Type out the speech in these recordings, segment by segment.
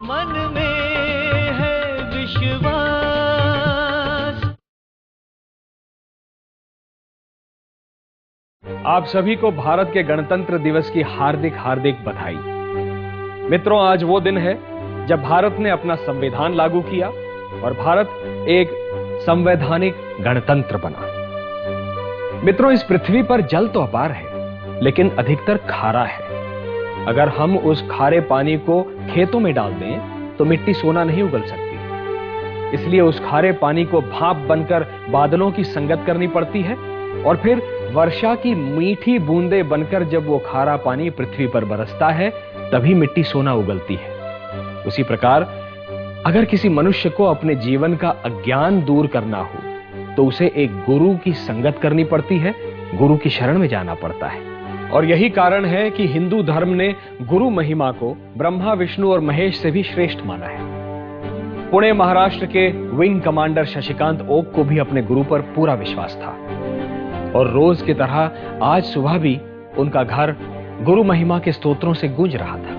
मन में है विश्वास। आप सभी को भारत के गणतंत्र दिवस की हार्दिक हार्दिक बधाई। मित्रों, आज वो दिन है जब भारत ने अपना संविधान लागू किया और भारत एक संवैधानिक गणतंत्र बना। मित्रों, इस पृथ्वी पर जल तो अपार है, लेकिन अधिकतर खारा है। अगर हम उस खारे पानी को खेतों में डाल दें तो मिट्टी सोना नहीं उगल सकती। इसलिए उस खारे पानी को भाप बनकर बादलों की संगत करनी पड़ती है और फिर वर्षा की मीठी बूंदें बनकर जब वो खारा पानी पृथ्वी पर बरसता है तभी मिट्टी सोना उगलती है। उसी प्रकार अगर किसी मनुष्य को अपने जीवन का अज्ञान दूर करना हो तो उसे एक गुरु की संगत करनी पड़ती है, गुरु की शरण में जाना पड़ता है। और यही कारण है कि हिंदू धर्म ने गुरु महिमा को ब्रह्मा, विष्णु और महेश से भी श्रेष्ठ माना है। पुणे महाराष्ट्र के विंग कमांडर शशिकांत ओक को भी अपने गुरु पर पूरा विश्वास था और रोज की तरह आज सुबह भी उनका घर गुरु महिमा के स्तोत्रों से गूंज रहा था।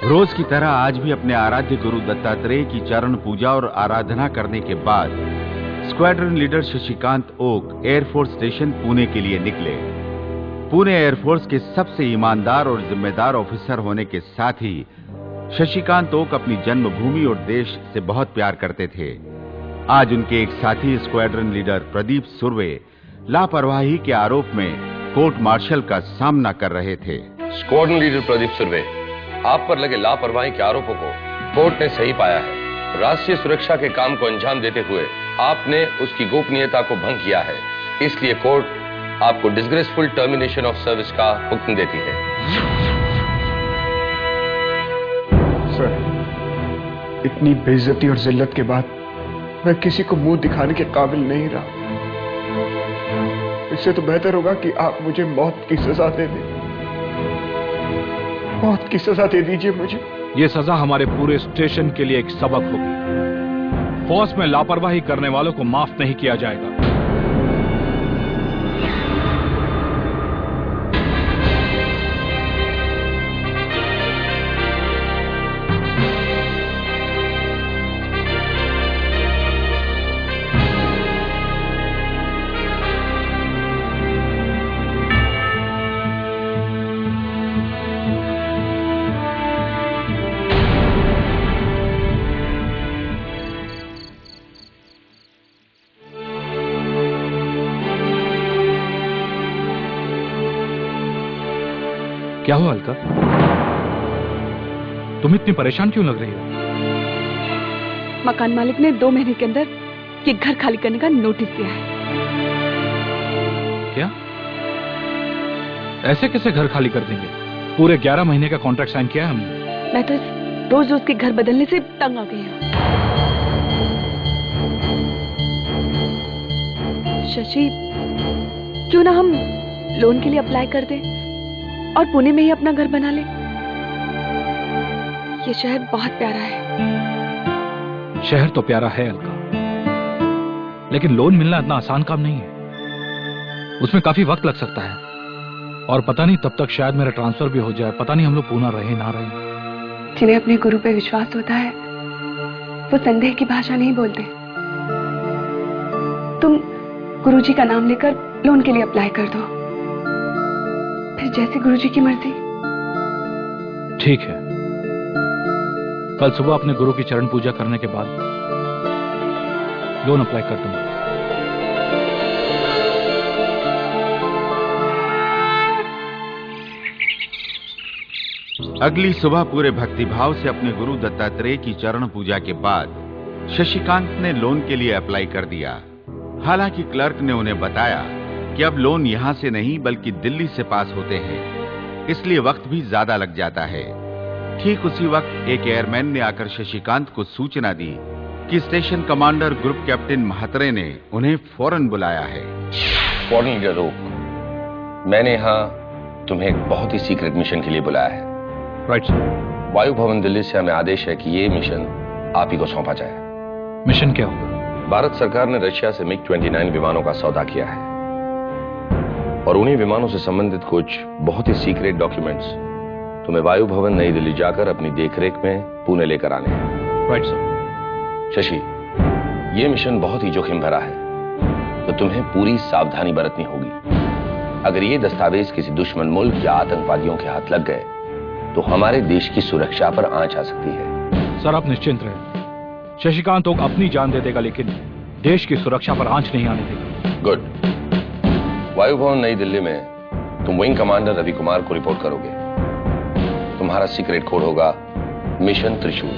रोज की तरह आज भी अपने आराध्य गुरु दत्तात्रेय की चरण पूजा और आराधना करने के बाद squadron leader Shashikant Oak air force station Pune के लिए निकले। पुणे एयरफोर्स के सबसे ईमानदार और जिम्मेदार ऑफिसर होने के साथ ही शशिकांत ओक अपनी जन्मभूमि और देश से बहुत प्यार करते थे। आज उनके एक साथी स्क्वाड्रन लीडर प्रदीप सुर्वे लापरवाही के आरोप में कोर्ट मार्शल का सामना कर रहे थे। स्क्वाड्रन लीडर प्रदीप सुर्वे, आप पर लगे लापरवाही के आरोपों को कोर्ट ने सही पाया है। राष्ट्रीय सुरक्षा के काम को अंजाम देते हुए आपने उसकी गोपनीयता को भंग किया है, इसलिए कोर्ट आपको डिसग्रेसफुल टर्मिनेशन ऑफ सर्विस का हुक्म देती है। सर, इतनी बेइज्जती और जिल्लत के बाद मैं किसी को मुंह दिखाने के काबिल नहीं रहा। इससे तो बेहतर होगा कि आप मुझे मौत की सजा दे दें। मौत की सजा दे दीजिए मुझे। ये सजा हमारे पूरे स्टेशन के लिए एक सबक होगी। फौज में लापरवाही करने वालों को माफ नहीं किया जाएगा। क्या हुआ अलका? तुम इतनी परेशान क्यों लग रही हो? मकान मालिक ने 2 महीने के अंदर ये घर खाली करने का नोटिस दिया है। क्या? ऐसे कैसे घर खाली कर देंगे? पूरे 11 महीने का कॉन्ट्रैक्ट साइन किया है हमने। मैं तो रोज रोज के घर बदलने से तंग आ गई हूँ। शशि, क्यों ना हम लोन के लिए अप्लाई कर दें और पुणे में ही अपना घर बना ले। ये शहर बहुत प्यारा है। शहर तो प्यारा है अलका, लेकिन लोन मिलना इतना आसान काम नहीं है। उसमें काफी वक्त लग सकता है और पता नहीं तब तक शायद मेरा ट्रांसफर भी हो जाए। पता नहीं हम लोग पुणे रहे ना रहे। जिन्हें अपने गुरु पे विश्वास होता है वो संदेह की भाषा नहीं बोलते। तुम गुरुजी का नाम लेकर लोन के लिए अप्लाई कर दो, फिर जैसे गुरुजी की मर्जी। ठीक है, कल सुबह अपने गुरु की चरण पूजा करने के बाद लोन अप्लाई कर दूंगा। अगली सुबह पूरे भक्तिभाव से अपने गुरु दत्तात्रेय की चरण पूजा के बाद शशिकांत ने लोन के लिए अप्लाई कर दिया। हालांकि क्लर्क ने उन्हें बताया कि अब लोन यहां से नहीं बल्कि दिल्ली से पास होते हैं, इसलिए वक्त भी ज्यादा लग जाता है। ठीक उसी वक्त एक एयरमैन ने आकर शशिकांत को सूचना दी कि station commander group captain Mhatre ने उन्हें फौरन बुलाया है। स्क्वाड्रन लीडर ओक, मैंने यहां तुम्हें एक बहुत ही सीक्रेट मिशन के लिए बुलाया है। Right sir. वायु भवन दिल्ली से हमें आदेश है कि ये मिशन आप ही को सौंपा जाए। मिशन क्या होगा? भारत सरकार ने रशिया से MiG-29 विमानों का सौदा किया है और उन्हीं विमानों से संबंधित कुछ बहुत ही सीक्रेट डॉक्यूमेंट्स तुम्हें वायु भवन नई दिल्ली जाकर अपनी देखरेख में पुणे लेकर आने हैं। Right sir. शशि, ये मिशन बहुत ही जोखिम भरा है, तो तुम्हें पूरी सावधानी बरतनी होगी। अगर ये दस्तावेज किसी दुश्मन मुल्क या आतंकवादियों के हाथ लग गए तो हमारे देश की सुरक्षा पर आंच आ सकती है। सर आप निश्चिंत रहें, शशिकांत ओक अपनी जान दे देगा लेकिन देश की सुरक्षा पर आंच नहीं आने देगा। गुड। वायु भवन नई दिल्ली में तुम विंग कमांडर रवि कुमार को रिपोर्ट करोगे। तुम्हारा सीक्रेट कोड होगा मिशन त्रिशूल।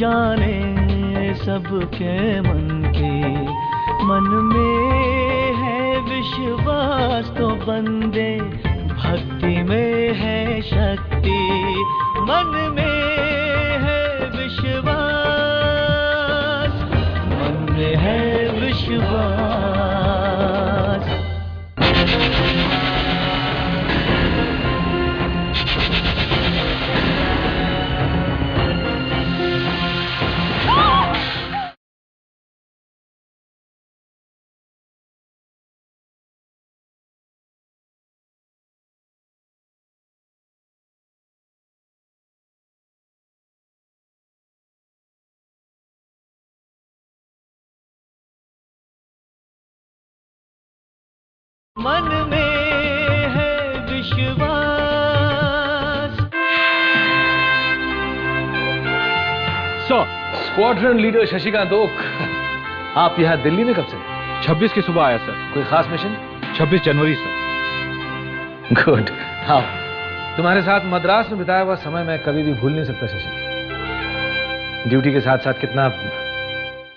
जाने सबके मन के, मन में है विश्वास तो बंदे, भक्ति में है शक्ति, मन में है विश्वास, मन में है विश्वास। मन में है विश्वास। स्क्वाड्रन लीडर शशिकांत ओक, आप यहाँ दिल्ली में कब से? 26 की सुबह आया सर। कोई खास मिशन? 26 जनवरी सर। गुड। हाँ, तुम्हारे साथ मद्रास में बिताया हुआ समय मैं कभी भी भूल नहीं सकता शशि। ड्यूटी के साथ साथ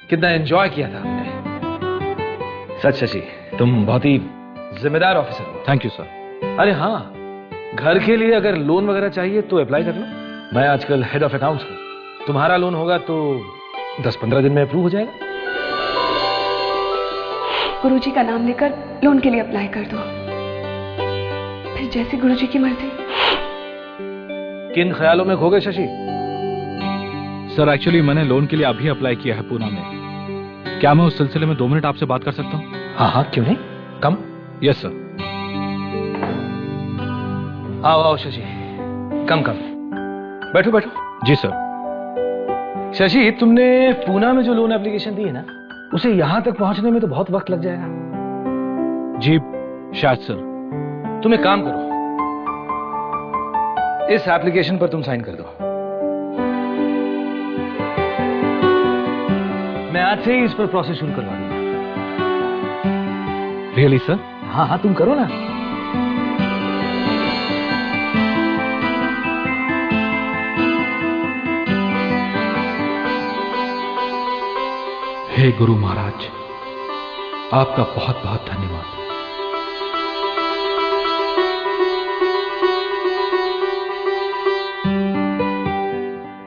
कितना एंजॉय किया था हमने। सच शशि, तुम बहुत ही जिम्मेदार ऑफिसर हो। Thank you sir. अरे हाँ, घर के लिए अगर लोन वगैरह चाहिए तो अप्लाई कर लो। मैं आजकल हेड ऑफ अकाउंट्स हूँ। तुम्हारा लोन होगा तो 10-15 दिन में अप्रूव हो जाएगा। गुरुजी का नाम लेकर लोन के लिए अप्लाई कर दो, फिर जैसी गुरुजी की मर्जी। किन ख्यालों में खो गए शशि? सर एक्चुअली मैंने लोन के लिए अभी अप्लाई किया है पूना में। क्या मैं उस सिलसिले में 2 मिनट आपसे बात कर सकता हूँ? हाँ हाँ, क्यों नहीं, कम। Yes sir. आओ शशि, कम बैठो बैठो। जी सर। शशि, तुमने पूना में जो लोन एप्लीकेशन दी है ना, उसे यहां तक पहुंचने में तो बहुत वक्त लग जाएगा। जी शायद सर। तुम एक काम करो, इस एप्लीकेशन पर तुम साइन कर दो। मैं आज से ही इस पर प्रोसेस शुरू करवा दूंगा। Really sir? हाँ हाँ, तुम करो ना। हे गुरु महाराज, आपका बहुत बहुत धन्यवाद।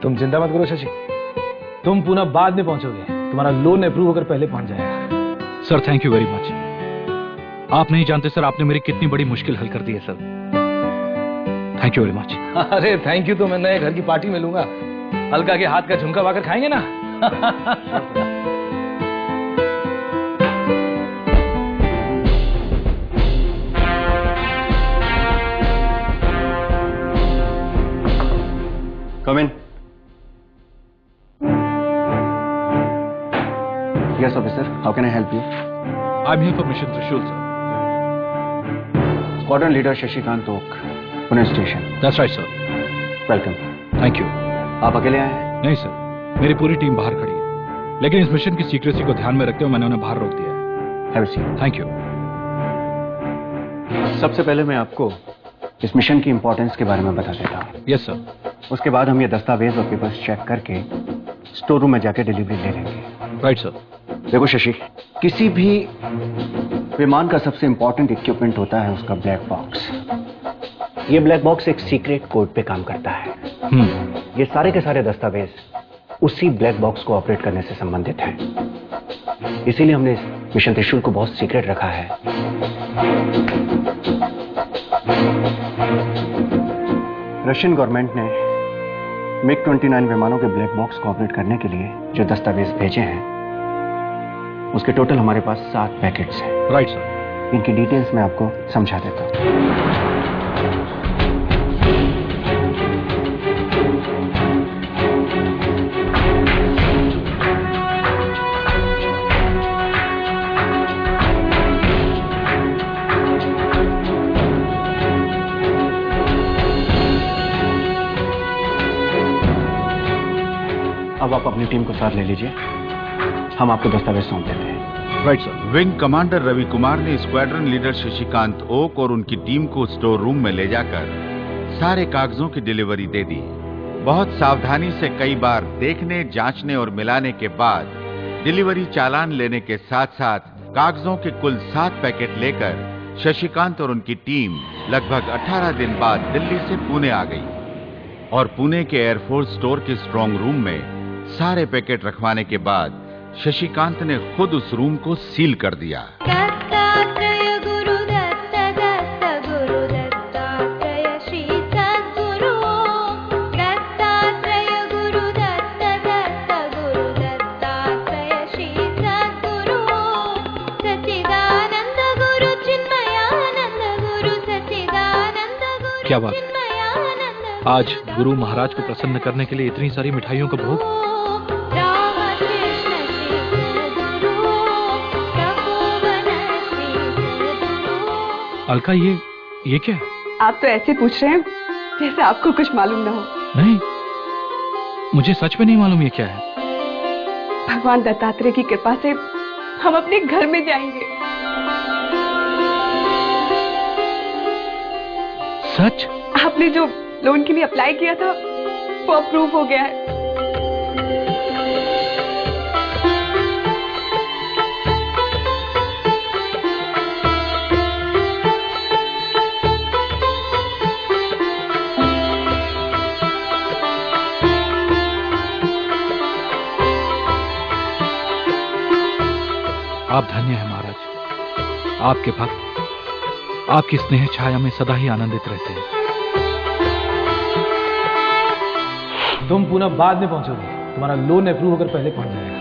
तुम चिंता मत करो शशि, तुम पुनः बाद में पहुंचोगे। तुम्हारा लोन अप्रूव होकर पहले पहुंच जाएगा। Sir thank you very much. आप नहीं जानते सर, आपने मेरी कितनी बड़ी मुश्किल हल कर दी है sir. Thank you very much. अरे थैंक यू तो मैं नए घर की पार्टी में लूंगा। अलका के हाथ का झुमका पाकर खाएंगे ना। Come in. Yes, officer. How can I help you? I'm here for Mission Trishul, sir. Squadron leader Shashikant Oak, Pune station. That's right, sir. Welcome. Thank you. आप अकेले आए हैं? नहीं सर, मेरी पूरी टीम बाहर खड़ी है। लेकिन इस मिशन की सीक्रेसी को ध्यान में रखते हुए मैंने उन्हें बाहर रोक दिया है। Thank you. सबसे पहले मैं आपको इस मिशन की इंपॉर्टेंस के बारे में बता देता हूँ। Yes sir. उसके बाद हम ये दस्तावेज और पेपर्स चेक करके स्टोर रूम में जाके डिलीवरी ले लेंगे। Right sir. देखो शशि, किसी भी विमान का सबसे इंपॉर्टेंट इक्विपमेंट होता है उसका ब्लैक बॉक्स। ये ब्लैक बॉक्स एक सीक्रेट कोड पे काम करता है। ये सारे के सारे दस्तावेज उसी ब्लैक बॉक्स को ऑपरेट करने से संबंधित हैं। इसीलिए हमने इस मिशन त्रिशूल को बहुत सीक्रेट रखा है। रशियन गवर्नमेंट ने MiG-29 विमानों के ब्लैक बॉक्स को ऑपरेट करने के लिए जो दस्तावेज भेजे हैं उसके टोटल हमारे पास 7 पैकेट्स हैं। Right sir. इनकी डिटेल्स मैं आपको समझा देता हूं। अब आप अपनी टीम को साथ ले लीजिए, हम आपको दस्तावेज सौंप देते हैं। Right sir. Wing commander Ravi Kumar ने स्क्वाड्रन लीडर शशिकांत ओक और उनकी टीम को स्टोर रूम में ले जाकर सारे कागजों की डिलीवरी दे दी। बहुत सावधानी से कई बार देखने, जांचने और मिलाने के बाद डिलीवरी चालान लेने के साथ साथ कागजों के कुल 7 पैकेट लेकर शशिकांत और उनकी टीम लगभग 18 दिन बाद दिल्ली से पुणे आ गई और पुणे के एयरफोर्स स्टोर के स्ट्रांग रूम में सारे पैकेट रखवाने के बाद शशिकांत ने खुद उस रूम को सील कर दिया। दत्तात्रेय गुरु दत्त दत्त गुरु दत्तात्रेय श्री सद्गुरु दत्तात्रेय गुरु दत्त दत्त गुरु दत्तात्रेय श्री सद्गुरु सच्चिदानंद गुरु चिन्मयानंद गुरु सच्चिदानंद गुरु। क्या बात है, आज गुरु महाराज को प्रसन्न करने के लिए इतनी सारी मिठाइयों का भोग। अलका, ये क्या है? आप तो ऐसे पूछ रहे हैं जैसे आपको कुछ मालूम ना हो। नहीं, मुझे सच में नहीं मालूम ये क्या है। भगवान दत्तात्रेय की कृपा से हम अपने घर में जाएंगे। सच? आपने जो लोन के लिए अप्लाई किया था वो अप्रूव हो गया है। आप धन्य हैं महाराज। आपके भक्त आपकी स्नेह छाया में सदा ही आनंदित रहते हैं। तुम पुनः बाद में पहुंचोगे, तुम्हारा लोन अप्रूव होकर पहले पहुंच जाएगा।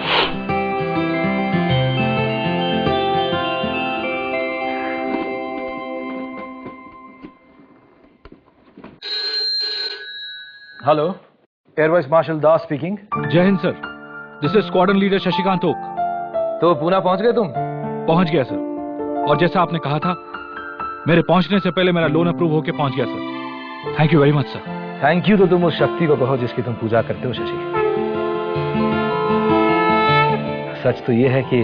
Hello, air vice marshal Das speaking. Jai Hind sir, this is squadron leader Shashikant Oak. तो पुणे पहुंच गए तुम? पहुंच गया सर, और जैसा आपने कहा था मेरे पहुंचने से पहले मेरा लोन अप्रूव होकर पहुंच गया sir. Thank you very much sir. Thank you तो तुम उस शक्ति को कहो जिसकी तुम पूजा करते हो शशि। सच तो यह है कि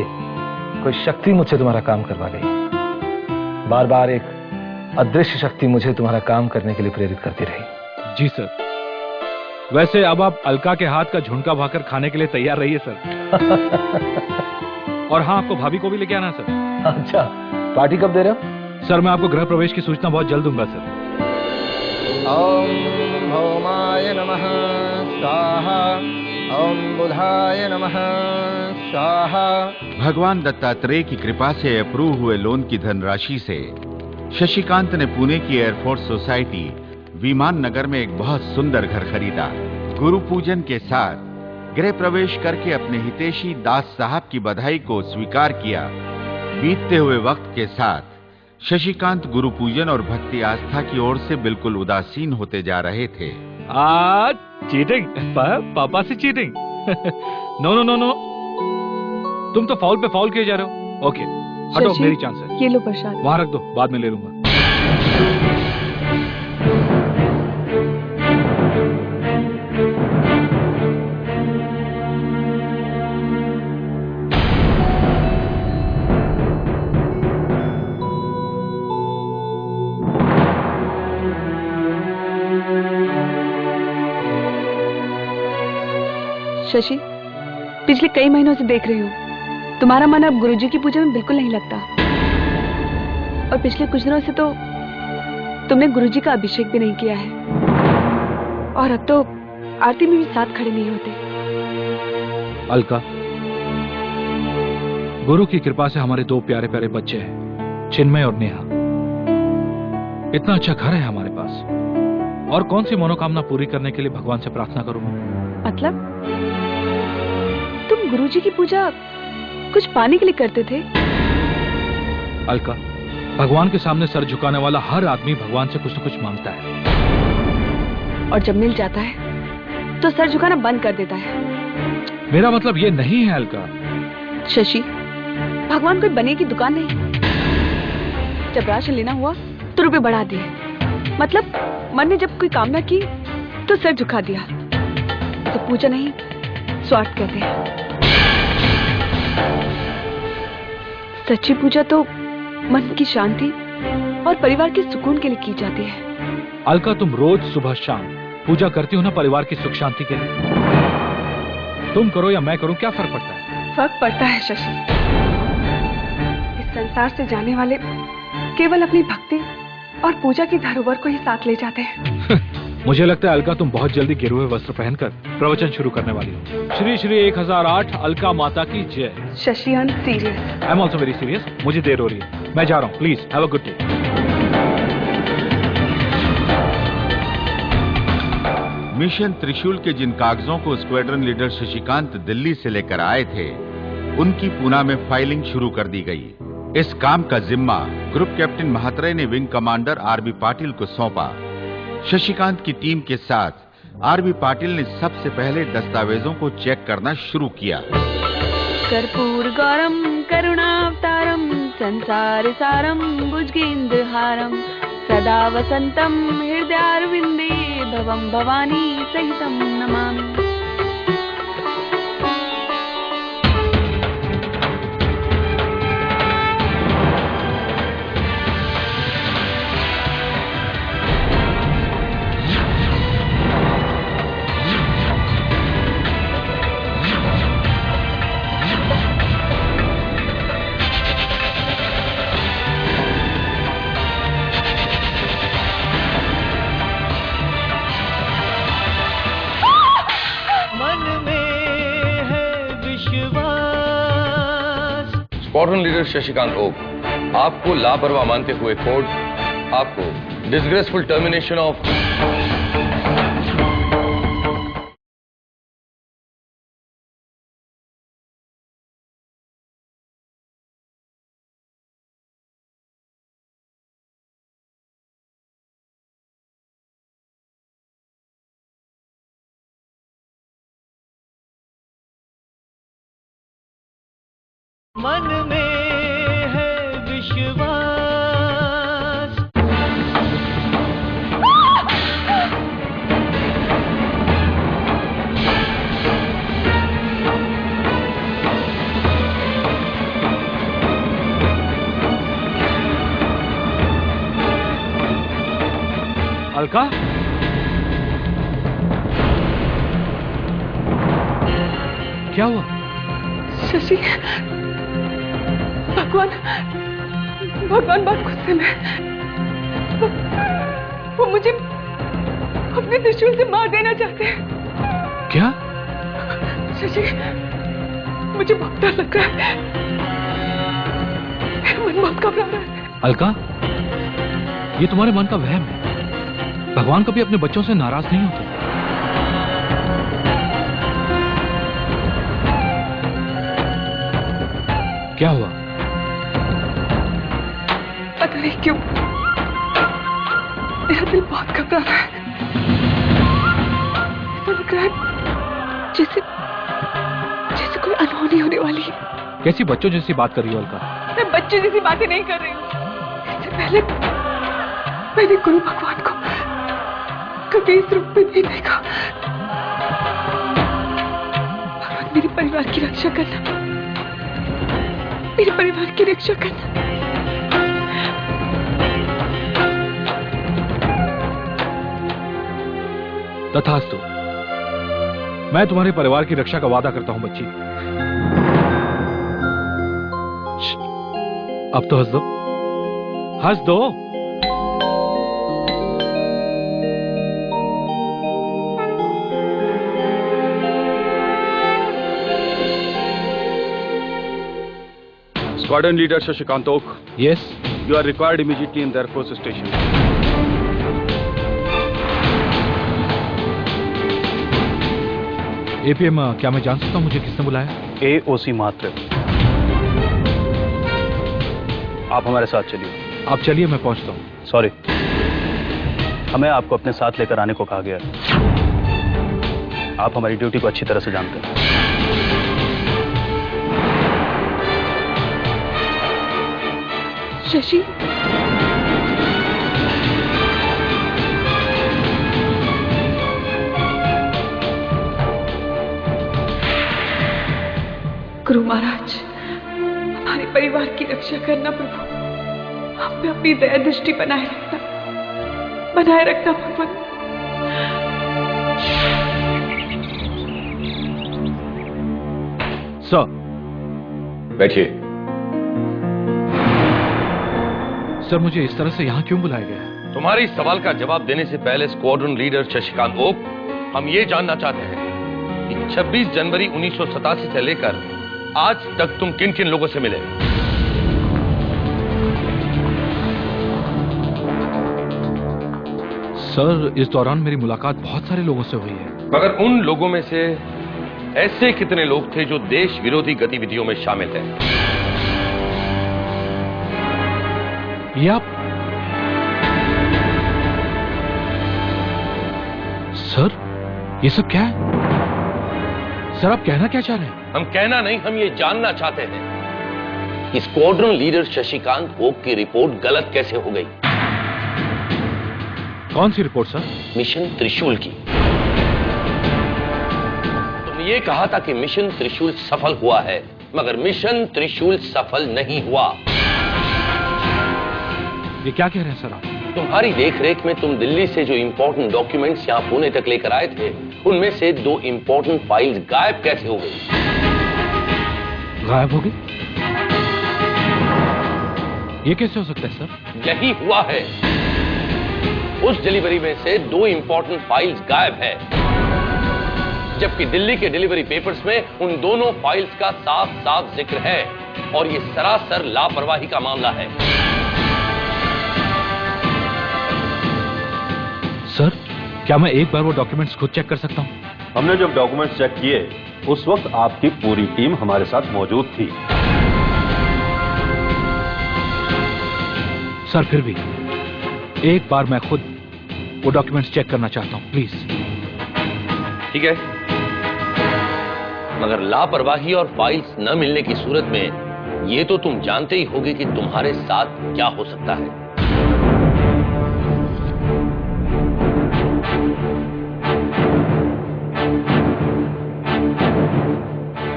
कोई शक्ति मुझसे तुम्हारा काम करवा गई। बार बार एक अदृश्य शक्ति मुझे तुम्हारा काम करने के लिए प्रेरित करती रही। जी सर। वैसे अब आप अलका के हाथ का झुमका भाकर खाने के लिए तैयार रहिए सर। और हाँ, आपको भाभी को भी लेके आना सर। अच्छा, पार्टी कब दे रहे हो? सर मैं आपको गृह प्रवेश की सूचना बहुत जल्द दूंगा सर। ओम भौमाय नमः स्वाहा, ओम बुधाय नमः स्वाहा। भगवान दत्तात्रेय की कृपा से अप्रूव हुए लोन की धनराशि से शशिकांत ने पुणे की एयरफोर्स सोसाइटी विमान नगर में एक बहुत सुंदर घर खरीदा। गुरु पूजन के साथ गृह प्रवेश करके अपने हितैषी दास साहब की बधाई को स्वीकार किया। बीतते हुए वक्त के साथ शशिकांत गुरु पूजन और भक्ति आस्था की ओर से बिल्कुल उदासीन होते जा रहे थे। चीटिंग? पापा से cheating? No no no no, तुम तो फाउल पे फाउल किए जा रहे हो। ओके, हटो, मेरी चांस है। ये लो प्रसाद। वहां रख दो, बाद में ले लूंगा। शशि, पिछले कई महीनों से देख रही हूँ तुम्हारा मन अब गुरुजी की पूजा में बिल्कुल नहीं लगता। और पिछले कुछ दिनों से तो तुमने गुरुजी का अभिषेक भी नहीं किया है, और अब तो आरती में भी साथ खड़े नहीं होते। अलका, गुरु की कृपा से हमारे दो प्यारे प्यारे बच्चे हैं, चिन्मय और नेहा। इतना अच्छा घर है हमारे पास, और कौन सी मनोकामना पूरी करने के लिए भगवान से प्रार्थना करूं? मतलब तुम गुरुजी की पूजा कुछ पाने के लिए करते थे? अलका, भगवान के सामने सर झुकाने वाला हर आदमी भगवान से कुछ न कुछ मांगता है, और जब मिल जाता है तो सर झुकाना बंद कर देता है। मेरा मतलब ये नहीं है अलका। शशि, भगवान कोई बने की दुकान नहीं। जब राशन लेना हुआ तो रुपए बढ़ा दिए, मतलब मन ने जब कोई कामना की तो सर झुका दिया। तो पूजा नहीं, स्वार्थ कहते हैं। सच्ची पूजा तो मन की शांति और परिवार के सुकून के लिए की जाती है। अलका, तुम रोज सुबह शाम पूजा करती हो ना परिवार की सुख शांति के लिए। तुम करो या मैं करूं, क्या फर्क पड़ता है? फर्क पड़ता है शशि। इस संसार से जाने वाले केवल अपनी भक्ति और पूजा की धरोहर को ही साथ ले जाते हैं। मुझे लगता है अलका, तुम बहुत जल्दी गिरे वस्त्र पहनकर प्रवचन शुरू करने वाली हो। श्री श्री 1008 अलका माता की जय। Shashi, I am serious. I am also very serious. मुझे देर हो रही है, मैं जा रहा हूँ। Please have a good day. Mission त्रिशूल के जिन कागजों को स्क्वाड्रन लीडर शशिकांत दिल्ली से लेकर आए थे, उनकी पूना में फाइलिंग शुरू कर दी गई। इस काम का जिम्मा ग्रुप कैप्टन महात्रे ने विंग कमांडर आरबी पाटिल को सौंपा। शशिकांत की टीम के साथ आरबी पाटिल ने सबसे पहले दस्तावेजों को चेक करना शुरू किया। कर्पूर गौरम करुणावतारम संसार सारम भुजगेंद्रहारम सदा वसंतम हृदयारविंदे भवम Bhavani सहितम Namami. Squadron leader Shashikant okay, आपको लापरवाह मानते हुए कोर्ट आपको डिसग्रेसफुल टर्मिनेशन ऑफ मन में है विश्वास। अलका, क्या हुआ? शशि, भगवान बहुत गुस्से में। वो मुझे अपने त्रिशूल से मार देना चाहते हैं। क्या? शशि, मुझे बहुत डर लग रहा है। मेरा मन बहुत घबरा रहा है। अलका, ये तुम्हारे मन का वहम है। भगवान कभी अपने बच्चों से नाराज नहीं होते। क्या हुआ? पता नहीं क्यों मेरा दिल बहुत घबरा रहा है। ऐसा लग रहा है जैसे कोई अनहोनी होने वाली है। कैसी बच्चों जैसी बात कर रही हो अलका? मैं बच्चों जैसी बातें नहीं कर रही हूँ। इससे पहले मैंने गुरु भगवान को कभी इस रूप में नहीं देखा। भगवान, मेरे परिवार की रक्षा करना, मेरे परिवार की रक्षा करना। तथास्तु। मैं तुम्हारे परिवार की रक्षा का वादा करता हूं बच्ची। अब तो हंस दो, हंस दो। Squadron Leader Shashikant Oak. Yes. You are required immediately in the Air Force Station. APM, क्या मैं जान सकता हूं मुझे किसने बुलाया? AOC मात्र। आप हमारे साथ चलिए। आप चलिए, मैं पहुंचता हूं। सॉरी, हमें आपको अपने साथ लेकर आने को कहा गया है। आप हमारी ड्यूटी को अच्छी तरह से जानते हैं। शशि, गुरु महाराज, हमारे परिवार की रक्षा करना प्रभु। हम पे अपनी दया दृष्टि बनाए रखना भगवान। सर, बैठिए। सर, मुझे इस तरह से यहां क्यों बुलाया गया है? तुम्हारे इस सवाल का जवाब देने से पहले स्क्वाड्रन लीडर शशिकांत ओक, हम ये जानना चाहते हैं कि 26 जनवरी 1987 से लेकर आज तक तुम किन किन लोगों से मिले? सर, इस दौरान मेरी मुलाकात बहुत सारे लोगों से हुई है। मगर उन लोगों में से ऐसे कितने लोग थे जो देश विरोधी गतिविधियों में शामिल थे? ये आप सर, ये सब क्या है? सर, आप कहना क्या चाह रहे हैं? हम कहना नहीं, हम ये जानना चाहते हैं कि स्क्वाड्रन लीडर शशिकांत ओक की रिपोर्ट गलत कैसे हो गई? कौन सी रिपोर्ट सर? मिशन त्रिशूल की। तुमने ये कहा था कि मिशन त्रिशूल सफल हुआ है, मगर मिशन त्रिशूल सफल नहीं हुआ। ये क्या कह रहे हैं सर आप? तुम्हारी देखरेख में तुम दिल्ली से जो इंपॉर्टेंट डॉक्यूमेंट्स यहां पुणे तक लेकर आए थे, उनमें से 2 इंपॉर्टेंट फाइल्स गायब कैसे हो गई? गायब हो गई? ये कैसे हो सकता है सर? यही हुआ है। उस डिलीवरी में से 2 इंपॉर्टेंट फाइल्स गायब है, जबकि दिल्ली के डिलीवरी पेपर्स में उन दोनों फाइल्स का साफ साफ जिक्र है, और ये सरासर लापरवाही का मामला है। सर, क्या मैं एक बार वो डॉक्यूमेंट्स खुद चेक कर सकता हूं? हमने जब डॉक्यूमेंट्स चेक किए, उस वक्त आपकी पूरी टीम हमारे साथ मौजूद थी। सर, फिर भी एक बार मैं खुद वो डॉक्यूमेंट्स चेक करना चाहता हूं, प्लीज। ठीक है, मगर लापरवाही और फाइल्स न मिलने की सूरत में ये तो तुम जानते ही होगे कि तुम्हारे साथ क्या हो सकता है।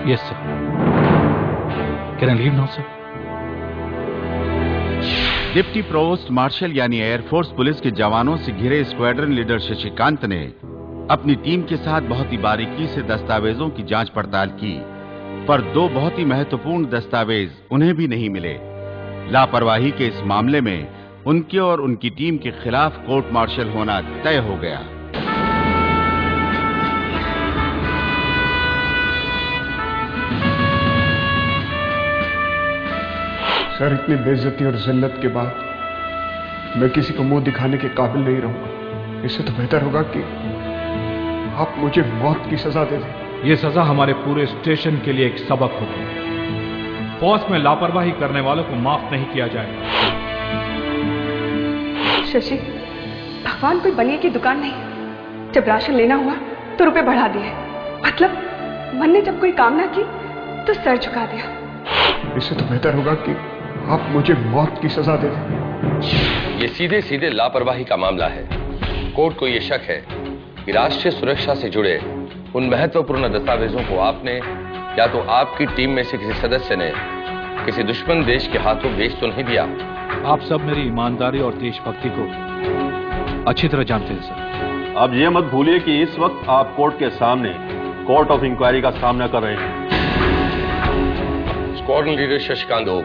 Yes sir. Can I leave now sir? Deputy provost marshal यानी एयरफोर्स पुलिस के जवानों से घिरे स्क्वाड्रन लीडर शशिकांत ने अपनी टीम के साथ बहुत ही बारीकी से दस्तावेजों की जांच पड़ताल की, पर 2 बहुत ही महत्वपूर्ण दस्तावेज उन्हें भी नहीं मिले। लापरवाही के इस मामले में उनके और उनकी टीम के खिलाफ कोर्ट मार्शल होना तय हो गया। सर, इतनी बेइज्जती और जिल्लत के बाद मैं किसी को मुंह दिखाने के काबिल नहीं रहूंगा। इससे तो बेहतर होगा कि आप मुझे मौत की सजा दे दें। ये सजा हमारे पूरे स्टेशन के लिए एक सबक होगी। फौज में लापरवाही करने वालों को माफ नहीं किया जाएगा। शशि, भगवान कोई बनिए की दुकान नहीं। जब राशन लेना हुआ तो रुपए बढ़ा दिए, मतलब मन ने जब कोई कामना की तो सर झुका दिया। इससे तो बेहतर होगा कि आप मुझे मौत की सजा दे दें। ये सीधे सीधे लापरवाही का मामला है। कोर्ट को ये शक है कि राष्ट्रीय सुरक्षा से जुड़े उन महत्वपूर्ण दस्तावेजों को आपने या तो आपकी टीम में से किसी सदस्य ने किसी दुश्मन देश के हाथों भेज तो नहीं दिया। आप सब मेरी ईमानदारी और देशभक्ति को अच्छी तरह जानते हैं सर। अब ये मत भूलिए कि इस वक्त आप कोर्ट के सामने कोर्ट ऑफ इंक्वायरी का सामना कर रहे हैं। Squadron leader Shashikant Oak,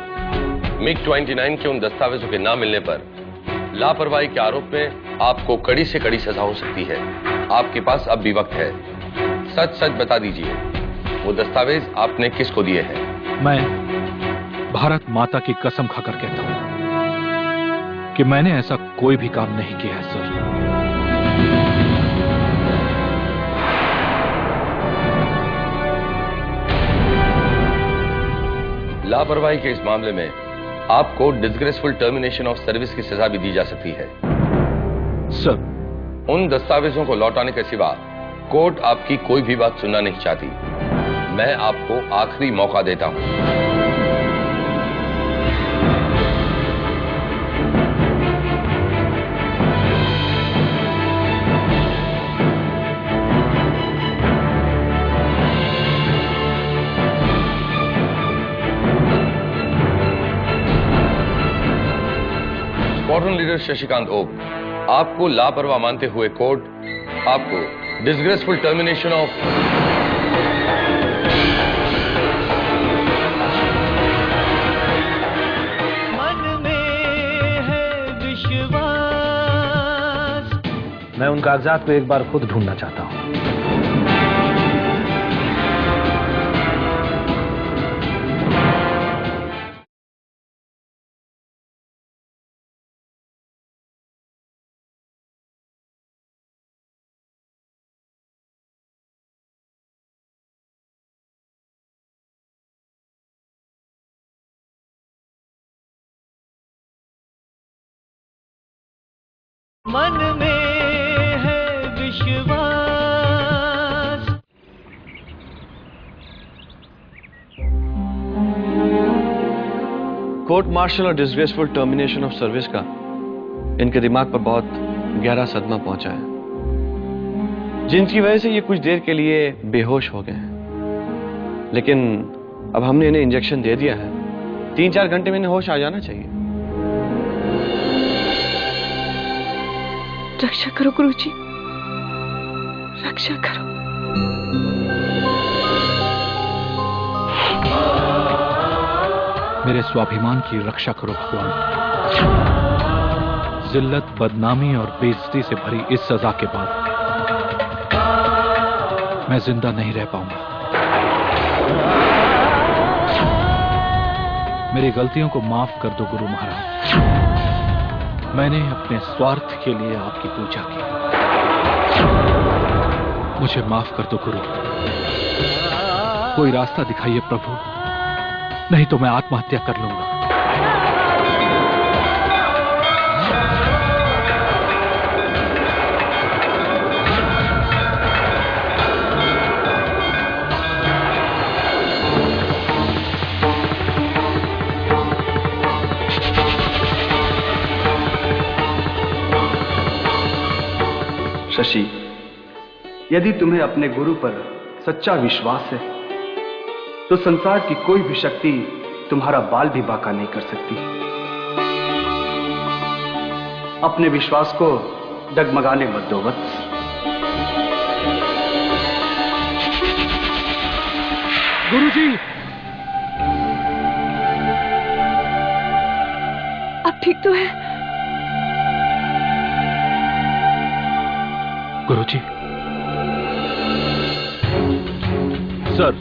MiG 29 के उन दस्तावेजों के ना मिलने पर लापरवाही के आरोप में आपको कड़ी से कड़ी सजा हो सकती है। आपके पास अब भी वक्त है। सच सच बता दीजिए, वो दस्तावेज आपने किसको दिए हैं? मैं भारत माता की कसम खाकर कहता हूं कि मैंने ऐसा कोई भी काम नहीं किया है सर। लापरवाही के इस मामले में आपको डिसग्रेसफुल टर्मिनेशन ऑफ सर्विस की सजा भी दी जा सकती है। सर, उन दस्तावेजों को लौटाने के सिवा कोर्ट आपकी कोई भी बात सुनना नहीं चाहती। मैं आपको आखिरी मौका देता हूं। स्क्वाड्रन लीडर शशिकांत ओक, आपको लापरवाह मानते हुए कोर्ट आपको डिसग्रेसफुल टर्मिनेशन ऑफ मन में है विश्वास। मैं उन कागजात को एक बार खुद ढूंढना चाहता हूं। मन में है विश्वास। कोर्ट मार्शल और डिसग्रेसफुल टर्मिनेशन ऑफ सर्विस का इनके दिमाग पर बहुत गहरा सदमा पहुंचा है, जिनकी वजह से ये कुछ देर के लिए बेहोश हो गए हैं। लेकिन अब हमने इन्हें इंजेक्शन दे दिया है, 3-4 घंटे में इन्हें होश आ जाना चाहिए। रक्षा करो गुरुजी, रक्षा करो। मेरे स्वाभिमान की रक्षा करो भगवान। जिल्लत, बदनामी और बेइज्जती से भरी इस सजा के बाद मैं जिंदा नहीं रह पाऊंगा। मेरी गलतियों को माफ कर दो गुरु महाराज। मैंने अपने स्वार्थ के लिए आपकी पूजा की, मुझे माफ कर दो गुरु। कोई रास्ता दिखाइए प्रभु, नहीं तो मैं आत्महत्या कर लूंगा। शशि, यदि तुम्हें अपने गुरु पर सच्चा विश्वास है तो संसार की कोई भी शक्ति तुम्हारा बाल भी बांका नहीं कर सकती। अपने विश्वास को डगमगाने मत दो वत्स। गुरुजी, अब ठीक तो है? गुरुजी। सर,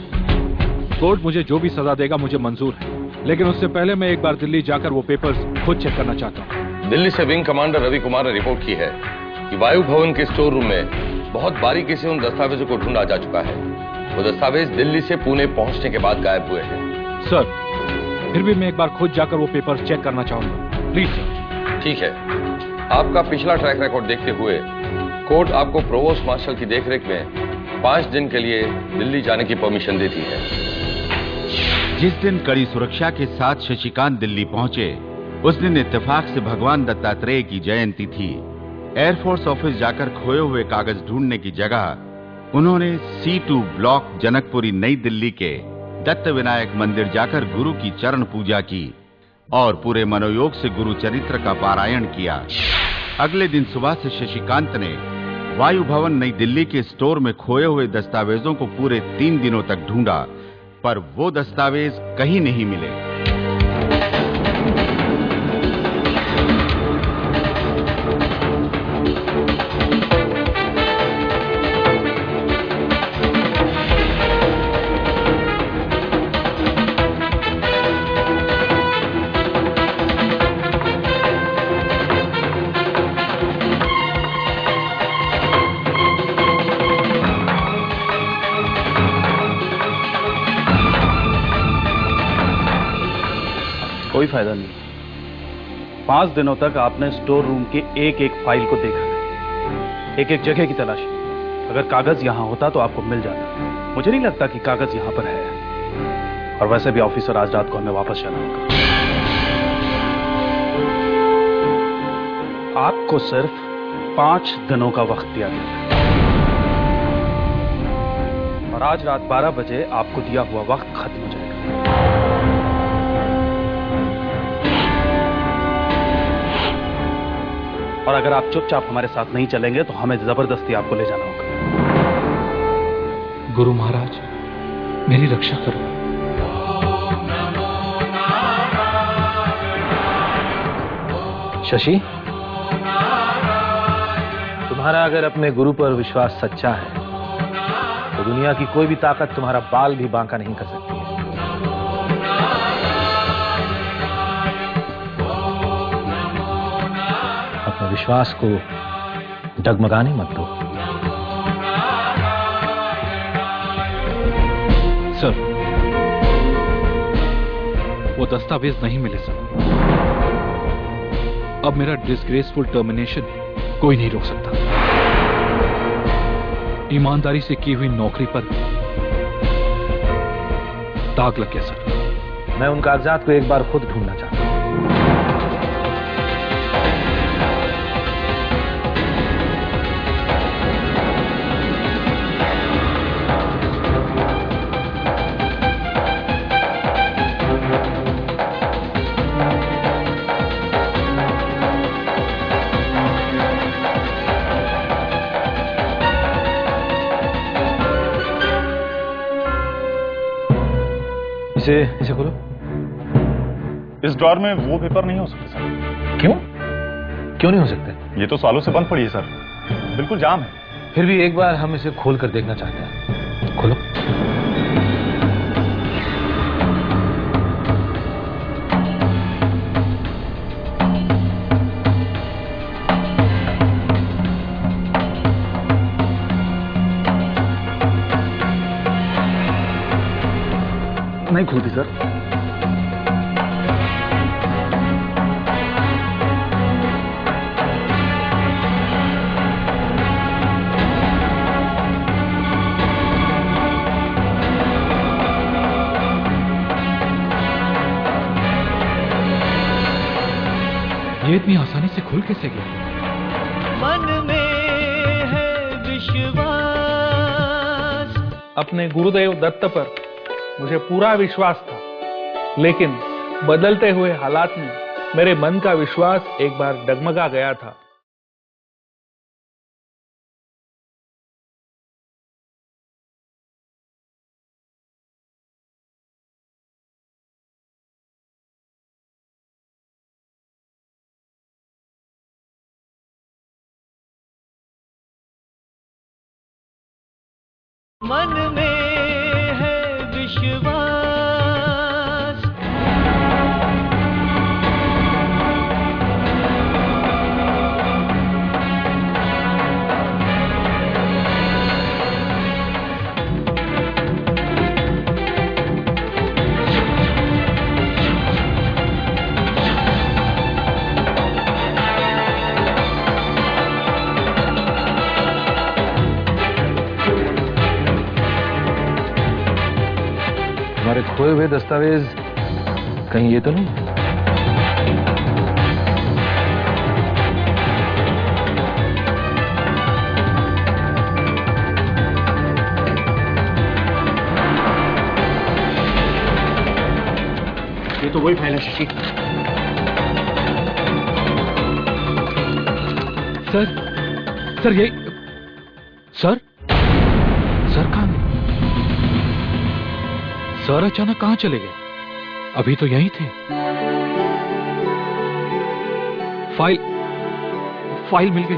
कोर्ट मुझे जो भी सजा देगा मुझे मंजूर है, लेकिन उससे पहले मैं एक बार दिल्ली जाकर वो पेपर्स खुद चेक करना चाहता हूँ। दिल्ली से विंग कमांडर रवि कुमार ने रिपोर्ट की है कि वायु भवन के स्टोर रूम में बहुत बारीकी से उन दस्तावेजों को ढूंढा जा चुका है। वो दस्तावेज दिल्ली से पुणे पहुंचने के बाद गायब हुए हैं। सर, फिर भी मैं एक बार खुद जाकर वो पेपर्स चेक करना चाहूंगा, प्लीज सर। ठीक है, आपका पिछला ट्रैक रिकॉर्ड देखते हुए कोर्ट आपको प्रोवोस्ट मार्शल की देखरेख में 5 दिन के लिए दिल्ली जाने की परमिशन देती है। जिस दिन कड़ी सुरक्षा के साथ शशिकांत दिल्ली पहुंचे, उस दिन इत्तेफाक से भगवान दत्तात्रेय की जयंती थी। एयरफोर्स ऑफिस जाकर खोए हुए कागज ढूंढने की जगह उन्होंने C2 ब्लॉक जनकपुरी नई दिल्ली के दत्त विनायक मंदिर जाकर गुरु की चरण पूजा की और पूरे मनोयोग से गुरु चरित्र का पारायण किया। अगले दिन सुबह से शशिकांत ने वायु भवन नई दिल्ली के स्टोर में खोए हुए दस्तावेजों को पूरे 3 दिनों तक ढूंढा, पर वो दस्तावेज कहीं नहीं मिले। कोई फायदा नहीं। 5 दिनों तक आपने स्टोर रूम के एक एक फाइल को देखा है, एक एक जगह की तलाशी। अगर कागज यहां होता तो आपको मिल जाता। मुझे नहीं लगता कि कागज यहां पर है। और वैसे भी ऑफिसर आज रात को हमें वापस जाना होगा। आपको सिर्फ 5 दिनों का वक्त दिया गया और आज रात 12 बजे आपको दिया हुआ वक्त खत्म हो जाएगा। और अगर आप चुपचाप हमारे साथ नहीं चलेंगे तो हमें जबरदस्ती आपको ले जाना होगा। गुरु महाराज, मेरी रक्षा करो। शशि, तुम्हारा अगर अपने गुरु पर विश्वास सच्चा है तो दुनिया की कोई भी ताकत तुम्हारा बाल भी बांका नहीं कर सकती है। अपने विश्वास को डगमगाने मत दो। सर, वो दस्तावेज नहीं मिले सर। अब मेरा डिसग्रेसफुल टर्मिनेशन कोई नहीं रोक सकता। ईमानदारी से की हुई नौकरी पर दाग लग गया सर। मैं उन कागजात को एक बार खुद ढूंढना चाहता हूं। इसे खोलो। इस ड्रॉर में वो पेपर नहीं हो सकते सर। क्यों? क्यों नहीं हो सकते? ये तो सालों से बंद पड़ी है सर, बिल्कुल जाम है। फिर भी एक बार हम इसे खोल कर देखना चाहते हैं। खोलो। नहीं खुलती सर। ये इतनी आसानी से खुल कैसे गया? मन में है विश्वास। अपने गुरुदेव दत्त पर मुझे पूरा विश्वास था, लेकिन बदलते हुए हालात में मेरे मन का विश्वास एक बार डगमगा गया था। मन में है विश्वास। हमारे खोए हुए दस्तावेज कहीं ये तो नहीं? ये तो वही फाइल है शशि। Sir, sir? सर कहाँ? सर अचानक कहाँ चले गए? अभी तो यहीं थे। फाइल मिल गई।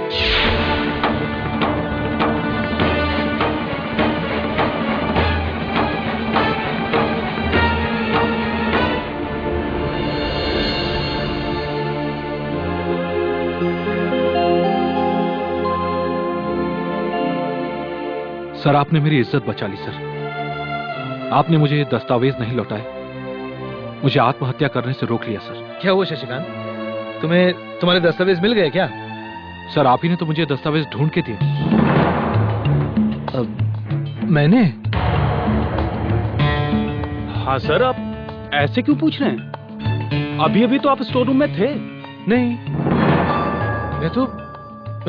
सर, आपने मेरी इज्जत बचा ली सर। आपने मुझे ये दस्तावेज नहीं लौटाए, मुझे आत्महत्या करने से रोक लिया सर। क्या हुआ शशिकांत? तुम्हारे दस्तावेज मिल गए क्या? सर, आप ही ने तो मुझे दस्तावेज ढूंढ के दिए। मैंने? हाँ सर, आप ऐसे क्यों पूछ रहे हैं? अभी अभी तो आप स्टोर रूम में थे। नहीं, मैं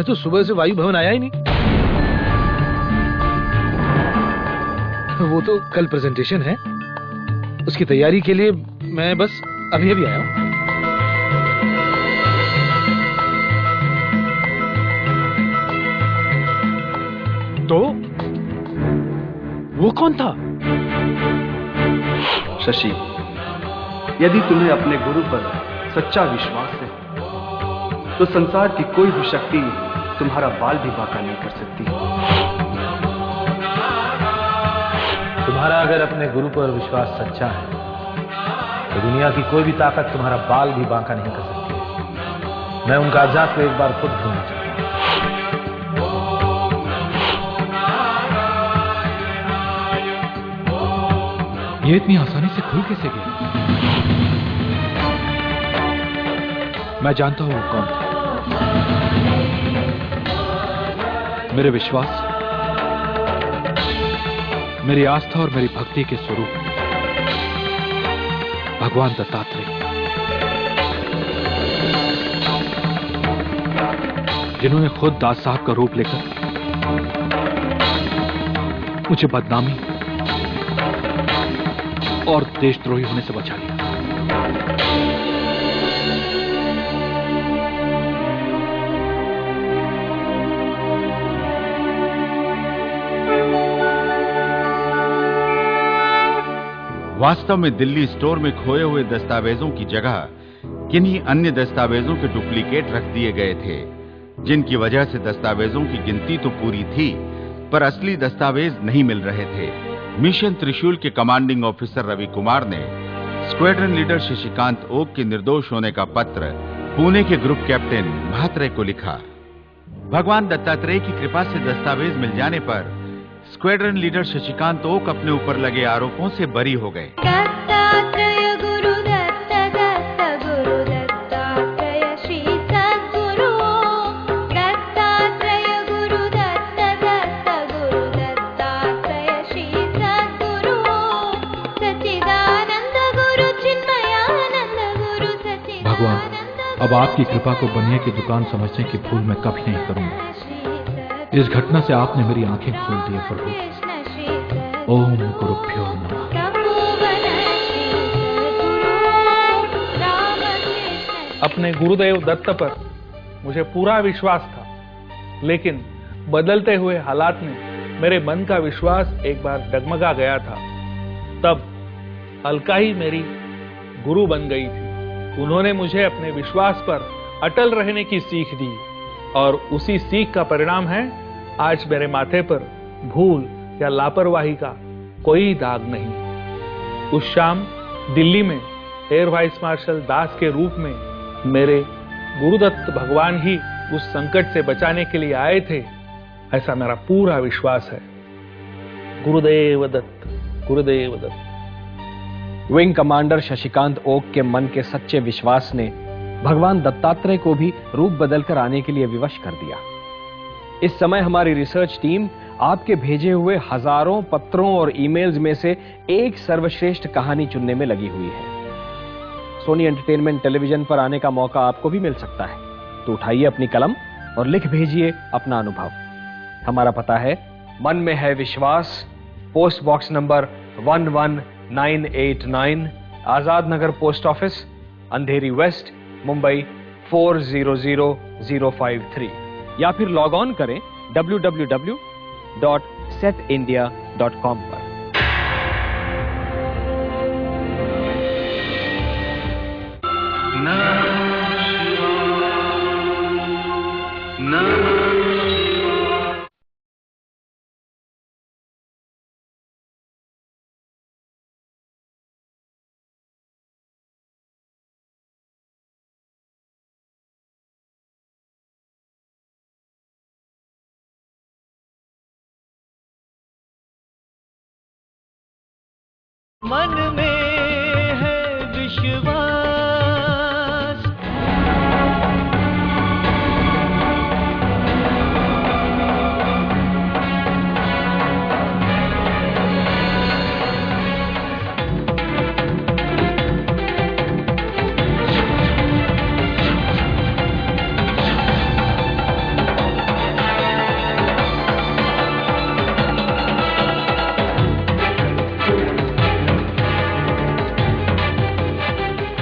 तो सुबह से वायु भवन आया ही नहीं। वो तो कल प्रेजेंटेशन है, उसकी तैयारी के लिए मैं बस अभी अभी आया हूं। तो वो कौन था? शशि, यदि तुम्हें अपने गुरु पर सच्चा विश्वास है तो संसार की कोई भी शक्ति तुम्हारा बाल भी बांका नहीं कर सकती। तुम्हारा अगर अपने गुरु पर विश्वास सच्चा है तो दुनिया की कोई भी ताकत तुम्हारा बाल भी बांका नहीं कर सकती। मैं उन कागजात को एक बार खुद ढूंढना चाहता हूं। ये इतनी आसानी से खुल कैसे गया? मैं जानता हूं वो कौन था। मेरे विश्वास, मेरी आस्था और मेरी भक्ति के स्वरूप भगवान दत्तात्रेय, जिन्होंने खुद दास साहब का रूप लेकर मुझे बदनामी और देशद्रोही होने से बचा लिया। वास्तव में दिल्ली स्टोर में खोए हुए दस्तावेजों की जगह किन्हीं अन्य दस्तावेजों के डुप्लीकेट रख दिए गए थे, जिनकी वजह से दस्तावेजों की गिनती तो पूरी थी पर असली दस्तावेज नहीं मिल रहे थे। मिशन त्रिशूल के कमांडिंग ऑफिसर रवि कुमार ने स्क्वाड्रन लीडर शशिकांत ओक के निर्दोष होने का पत्र पुणे के ग्रुप कैप्टन म्हात्रे को लिखा। भगवान दत्तात्रेय की कृपा से दस्तावेज मिल जाने पर स्क्वाड्रन लीडर शशिकांत ओक अपने ऊपर लगे आरोपों से बरी हो गए। दत्तात्रेय गुरु दत्त दत्त गुरु दत्तात्रेय श्री सद्गुरु। दत्तात्रेय गुरु दत्त दत्त गुरु दत्तात्रेय श्री सद्गुरु। सच्चिदानंद गुरु चिन्मयानंद गुरु सच्चिदानंद। भगवान, अब आपकी कृपा को बनिए की दुकान समझने की भूल मैं कभी नहीं करूंगा। इस घटना से आपने मेरी आंखें खोल दी प्रभु। ओम गुरुभ्यो नमः। अपने गुरुदेव दत्त पर मुझे पूरा विश्वास था, लेकिन बदलते हुए हालात में मेरे मन का विश्वास एक बार डगमगा गया था। तब अलका ही मेरी गुरु बन गई थी। उन्होंने मुझे अपने विश्वास पर अटल रहने की सीख दी और उसी सीख का परिणाम है आज मेरे माथे पर भूल या लापरवाही का कोई दाग नहीं। उस शाम दिल्ली में एयर वाइस मार्शल दास के रूप में मेरे गुरुदत्त भगवान ही उस संकट से बचाने के लिए आए थे, ऐसा मेरा पूरा विश्वास है। गुरुदेव दत्त, गुरुदेव दत्त। विंग कमांडर शशिकांत ओक के मन के सच्चे विश्वास ने भगवान दत्तात्रेय को भी रूप बदलकर आने के लिए विवश कर दिया। इस समय हमारी रिसर्च टीम आपके भेजे हुए हजारों पत्रों और ईमेल्स में से एक सर्वश्रेष्ठ कहानी चुनने में लगी हुई है। सोनी एंटरटेनमेंट टेलीविजन पर आने का मौका आपको भी मिल सकता है, तो उठाइए अपनी कलम और लिख भेजिए अपना अनुभव। हमारा पता है मन में है विश्वास, post box number 11989, Azad Nagar post office, अंधेरी वेस्ट, मुंबई 400053, या फिर लॉग ऑन करें www.manmehai www.setindia.com पर। मन में है विश्वास,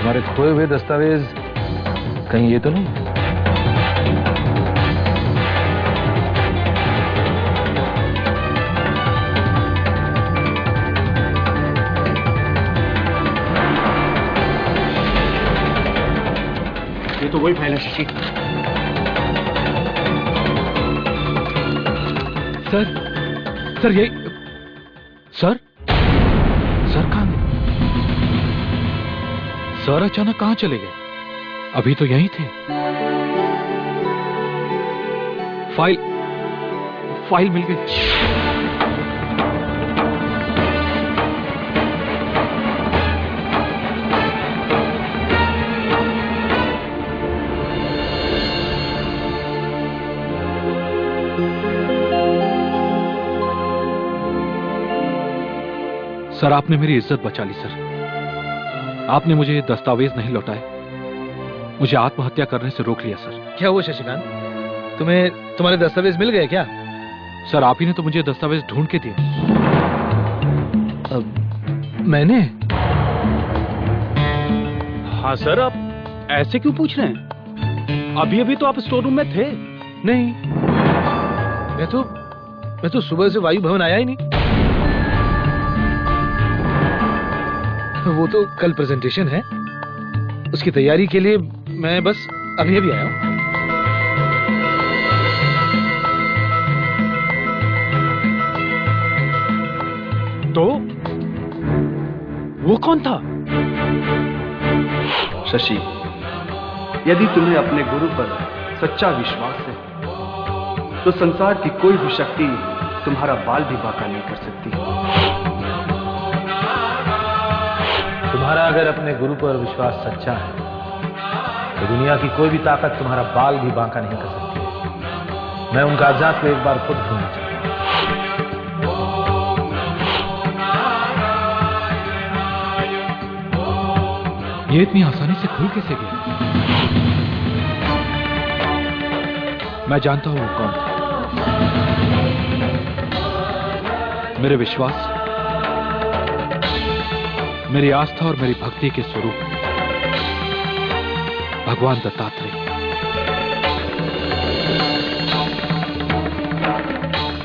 हमारे खोए हुए दस्तावेज कहीं ये तो नहीं? ये तो वही फाइल है शशि। सर ये सर कहाँ गए? सर अचानक कहाँ चले गए? अभी तो यहीं थे। फाइल मिल गई। सर आपने मेरी इज्जत बचा ली सर। आपने मुझे ये दस्तावेज नहीं लौटाए, मुझे आत्महत्या करने से रोक लिया सर। क्या हुआ शशिकांत, तुम्हारे दस्तावेज मिल गए क्या? सर आप ही ने तो मुझे दस्तावेज ढूंढ के दिए। मैंने? हाँ सर, आप ऐसे क्यों पूछ रहे हैं? अभी अभी तो आप स्टोर रूम में थे। नहीं, मैं तो सुबह से वायु भवन आया ही नहीं। वो तो कल प्रेजेंटेशन है, उसकी तैयारी के लिए मैं बस अभी आया हूं। तो वो कौन था? शशि, यदि तुम्हें अपने गुरु पर सच्चा विश्वास है तो संसार की कोई भी शक्ति तुम्हारा बाल भी बांका नहीं कर सकती। तुम्हारा अगर अपने गुरु पर विश्वास सच्चा है तो दुनिया की कोई भी ताकत तुम्हारा बाल भी बांका नहीं कर सकती। मैं उन कागजात को एक बार खुद ढूंढना चाहता हूं। ये इतनी आसानी से खुल कैसे गया? मैं जानता हूं वो कौन था। मेरे विश्वास, मेरी आस्था और मेरी भक्ति के स्वरूप भगवान दत्तात्रेय,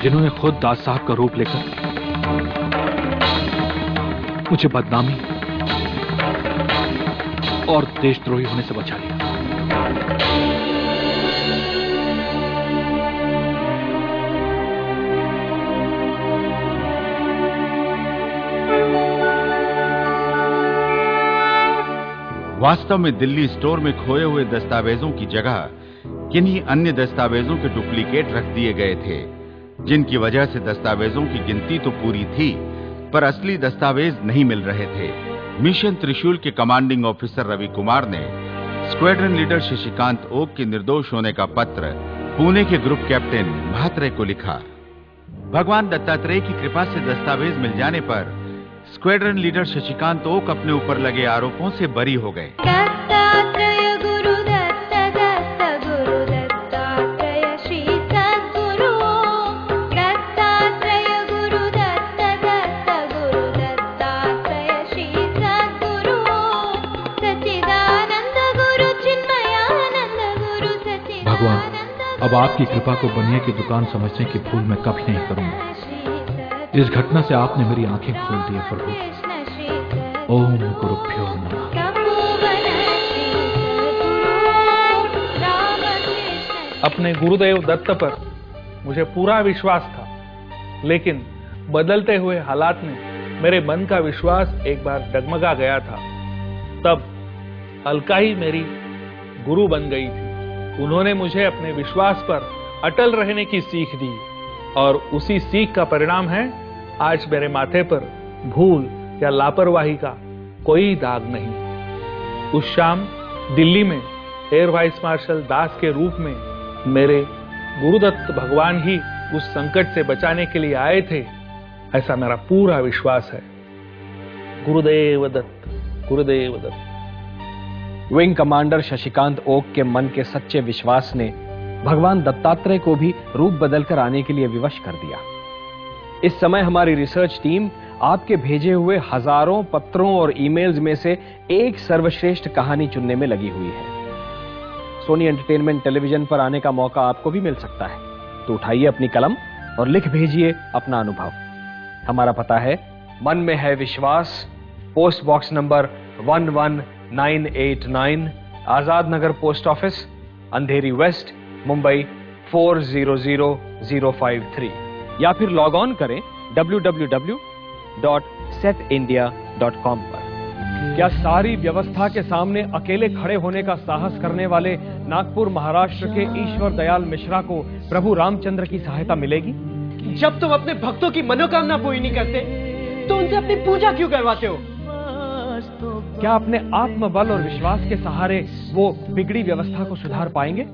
जिन्होंने खुद दास साहब का रूप लेकर मुझे बदनामी और देशद्रोही होने से बचा लिया। वास्तव में दिल्ली स्टोर में खोए हुए दस्तावेजों की जगह किन्हीं अन्य दस्तावेजों के डुप्लीकेट रख दिए गए थे, जिनकी वजह से दस्तावेजों की गिनती तो पूरी थी पर असली दस्तावेज नहीं मिल रहे थे। मिशन त्रिशूल के कमांडिंग ऑफिसर रवि कुमार ने स्क्वाड्रन लीडर शशिकांत ओक के निर्दोष होने का पत्र पुणे के ग्रुप कैप्टन म्हात्रे को लिखा। भगवान दत्तात्रेय की कृपा से दस्तावेज मिल जाने पर स्क्वाड्रन लीडर शशिकांत ओक अपने ऊपर लगे आरोपों से बरी हो गए। दत्तात्रेय गुरु दत्त दत्त गुरु दत्तात्रेय श्री सद्गुरु, दत्तात्रेय गुरु दत्त दत्त गुरु दत्तात्रेय श्री सद्गुरु, सच्चिदानंद गुरु चिन्मयानंद गुरु भगवान, अब अब आपकी कृपा को बनिए की दुकान समझने की भूल मैं कभी नहीं करूंगा। इस घटना से आपने मेरी आंखें खोल दी है प्रभु। ओम गुरुभ्यो नमः। अपने गुरुदेव दत्त पर मुझे पूरा विश्वास था, लेकिन बदलते हुए हालात में मेरे मन का विश्वास एक बार डगमगा गया था। तब अलका ही मेरी गुरु बन गई थी। उन्होंने मुझे अपने विश्वास पर अटल रहने की सीख दी और उसी सीख का परिणाम है आज मेरे माथे पर भूल या लापरवाही का कोई दाग नहीं। उस शाम दिल्ली में एयर वाइस मार्शल दास के रूप में मेरे गुरुदत्त भगवान ही उस संकट से बचाने के लिए आए थे, ऐसा मेरा पूरा विश्वास है। गुरुदेव दत्त, गुरुदेव दत्त। विंग कमांडर शशिकांत ओक के मन के सच्चे विश्वास ने भगवान दत्तात्रेय को भी रूप बदलकर आने के लिए विवश कर दिया। इस समय हमारी रिसर्च टीम आपके भेजे हुए हजारों पत्रों और ईमेल्स में से एक सर्वश्रेष्ठ कहानी चुनने में लगी हुई है। सोनी एंटरटेनमेंट टेलीविजन पर आने का मौका आपको भी मिल सकता है, तो उठाइए अपनी कलम और लिख भेजिए अपना अनुभव। हमारा पता है मन में है विश्वास, post box number 11989, Azad Nagar post office, अंधेरी वेस्ट, मुंबई 400053, या फिर लॉग ऑन करें www.setindia.com पर। क्या सारी व्यवस्था के सामने अकेले खड़े होने का साहस करने वाले नागपुर महाराष्ट्र के ईश्वर दयाल मिश्रा को प्रभु रामचंद्र की सहायता मिलेगी? जब तुम अपने भक्तों की मनोकामना पूरी नहीं करते तो उनसे अपनी पूजा क्यों करवाते हो? क्या अपने आत्मबल और विश्वास के सहारे वो बिगड़ी व्यवस्था को सुधार पाएंगे?